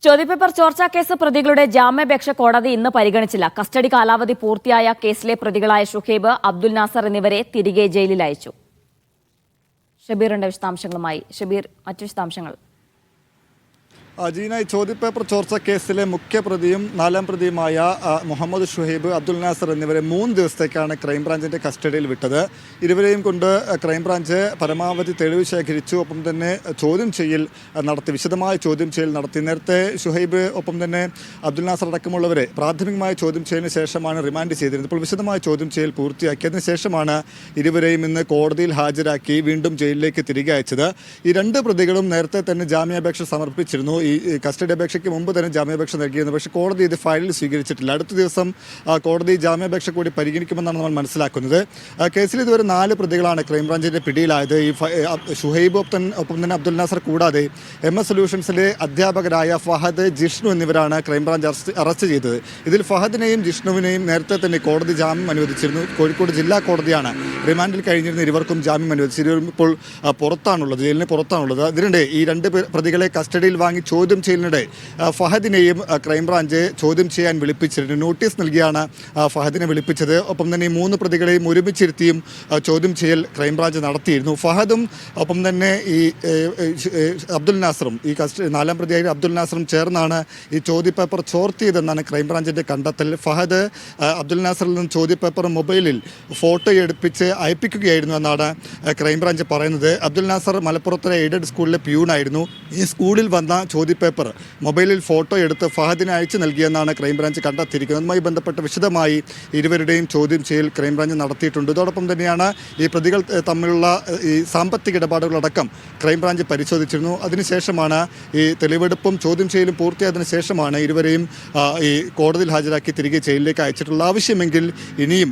ചോദ്യപേപ്പർ ചോർച്ചാ കേസ് പ്രതികളുടെ ജാമ്യാപേക്ഷ കോടതി ഇന്ന് പരിഗണിച്ചില്ല. കസ്റ്റഡി കാലാവധി പൂർത്തിയായ കേസിലെ പ്രതികളായ ഷുഹൈബ്, അബ്ദുൽ നാസർ എന്നിവരെ തിരികെ ജയിലിൽ അയച്ചു. ഷബീറിന്റെ വിശദാംശങ്ങളുമായി. ഷബീർ, മറ്റു വിശദാംശങ്ങൾ. ജീന, ചോദ്യപേപ്പർ ചോർച്ച കേസിലെ മുഖ്യപ്രതിയും നാലാം പ്രതിയുമായ മുഹമ്മദ് ഷുഹൈബ്, അബ്ദുൽ നാസർ എന്നിവരെ 3 ദിവസത്തേക്കാണ് ക്രൈംബ്രാഞ്ചിൻ്റെ കസ്റ്റഡിയിൽ വിട്ടത്. ഇരുവരെയും കൊണ്ട് ക്രൈംബ്രാഞ്ച് പരമാവധി തെളിവ് ശേഖരിച്ചു. ഒപ്പം തന്നെ ചോദ്യം ചെയ്യൽ നടത്തി, വിശദമായ ചോദ്യം ചെയ്യൽ നടത്തി. നേരത്തെ ഷുഹൈബ് ഒപ്പം തന്നെ അബ്ദുൽ നാസർ അടക്കമുള്ളവരെ പ്രാഥമികമായ ചോദ്യം ചെയ്യലിന് ശേഷമാണ് റിമാൻഡ് ചെയ്തിരുന്നത്. ഇപ്പോൾ വിശദമായ ചോദ്യം ചെയ്യൽ പൂർത്തിയാക്കിയതിന് ശേഷമാണ് ഇരുവരെയും ഇന്ന് കോടതിയിൽ ഹാജരാക്കി വീണ്ടും ജയിലിലേക്ക് തിരികെ അയച്ചത്. ഈ 2 പ്രതികളും നേരത്തെ തന്നെ ജാമ്യാപേക്ഷ സമർപ്പിച്ചിരുന്നു. ഈ കസ്റ്റഡി അപേക്ഷയ്ക്ക് മുമ്പ് തന്നെ ജാമ്യാപേക്ഷ നൽകിയിരുന്നു. പക്ഷേ കോടതി ഇത് ഫയലിൽ സ്വീകരിച്ചിട്ടില്ല. അടുത്ത ദിവസം കോടതി ജാമ്യാപേക്ഷ കൂടി പരിഗണിക്കുമെന്നാണ് നമ്മൾ മനസ്സിലാക്കുന്നത്. കേസിൽ ഇതുവരെ 4 പ്രതികളാണ് ക്രൈംബ്രാഞ്ചിൻ്റെ പിടിയിലായത്. ഈ ഷുഹൈബ് ഒപ്പം തന്നെ അബ്ദുൽ നാസർ കൂടാതെ MS സൊല്യൂഷൻസിലെ അധ്യാപകരായ ഫഹദ്, ജിഷ്ണു എന്നിവരാണ് ക്രൈംബ്രാഞ്ച് അറസ്റ്റ് ചെയ്തത്. ഇതിൽ ഫഹദിനെയും ജിഷ്ണുവിനെയും നേരത്തെ തന്നെ കോടതി ജാമ്യം അനുവദിച്ചിരുന്നു. കോഴിക്കോട് ജില്ലാ കോടതിയാണ് റിമാൻഡിൽ കഴിഞ്ഞിരുന്ന ഇരുവർക്കും ജാമ്യം അനുവദിച്ചത്. ഇരുവരും ഇപ്പോൾ പുറത്താണുള്ളത്, ജയിലിന് പുറത്താണുള്ളത്. അതിനിടെ ഈ 2 പ്രതികളെ കസ്റ്റഡിയിൽ വാങ്ങി ചോദ്യം ചെയ്യലിനിടെ ഫഹദിനെയും ക്രൈംബ്രാഞ്ച് ചോദ്യം ചെയ്യാൻ വിളിപ്പിച്ചിരുന്നു. നോട്ടീസ് നൽകിയാണ് ഫഹദിനെ വിളിപ്പിച്ചത്. ഒപ്പം തന്നെ ഈ 3 പ്രതികളെയും ഒരുമിച്ചിരുത്തിയും ചോദ്യം ചെയ്യൽ ക്രൈംബ്രാഞ്ച് നടത്തിയിരുന്നു. ഫഹദും ഒപ്പം തന്നെ ഈ അബ്ദുൽ നാസറും, ഈ നാലാം പ്രതിയായ അബ്ദുൽ നാസറും ചേർന്നാണ് ഈ ചോദ്യപേപ്പർ ചോർത്തിയതെന്നാണ് ക്രൈംബ്രാഞ്ചിൻ്റെ കണ്ടെത്തൽ. ഫഹദ് അബ്ദുൽ നാസറിൽ നിന്ന് ചോദ്യപേപ്പർ മൊബൈലിൽ ഫോട്ടോ എടുപ്പിച്ച് അയപ്പിക്കുകയായിരുന്നു എന്നാണ് ക്രൈംബ്രാഞ്ച് പറയുന്നത്. അബ്ദുൽ നാസർ മലപ്പുറത്തെ എയ്ഡഡ് സ്കൂളിലെ പ്യൂണായിരുന്നു. ഈ സ്കൂളിൽ വന്ന ചോദ്യപേപ്പർ മൊബൈലിൽ ഫോട്ടോ എടുത്ത് ഫഹദിന് അയച്ചു നൽകിയെന്നാണ് ക്രൈംബ്രാഞ്ച് കണ്ടെത്തിയിരിക്കുന്നത്. അതുമായി ബന്ധപ്പെട്ട് വിശദമായി ഇരുവരുടെയും ചോദ്യം ചെയ്യൽ ക്രൈംബ്രാഞ്ച് നടത്തിയിട്ടുണ്ട്. ഇതോടൊപ്പം തന്നെയാണ് ഈ പ്രതികൾ തമ്മിലുള്ള ഈ സാമ്പത്തിക ഇടപാടുകളടക്കം ക്രൈംബ്രാഞ്ച് പരിശോധിച്ചിരുന്നു. അതിനുശേഷമാണ് ഈ തെളിവെടുപ്പും ചോദ്യം ചെയ്യലും പൂർത്തിയായതിനു ശേഷമാണ് ഇരുവരെയും ഈ കോടതിയിൽ ഹാജരാക്കി തിരികെ ജയിലിലേക്ക് അയച്ചിട്ടുള്ള. ആവശ്യമെങ്കിൽ ഇനിയും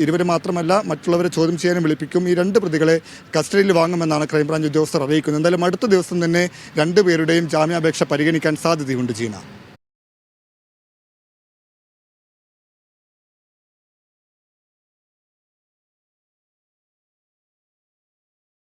ഇവരെ മാത്രമല്ല മറ്റുള്ളവരെ ചോദ്യം ചെയ്യാനും വിളിപ്പിക്കും. ഈ 2 പ്രതികളെ കസ്റ്റഡിയിൽ വാങ്ങുമെന്നാണ് ക്രൈംബ്രാഞ്ച് ഉദ്യോഗസ്ഥർ അറിയിക്കുന്നത്. എന്തായാലും അടുത്ത ദിവസം തന്നെ 2 പേരുടെയും ജാമ്യാപേക്ഷ പരിഗണിക്കാൻ സാധ്യതയുണ്ട്. ജീന.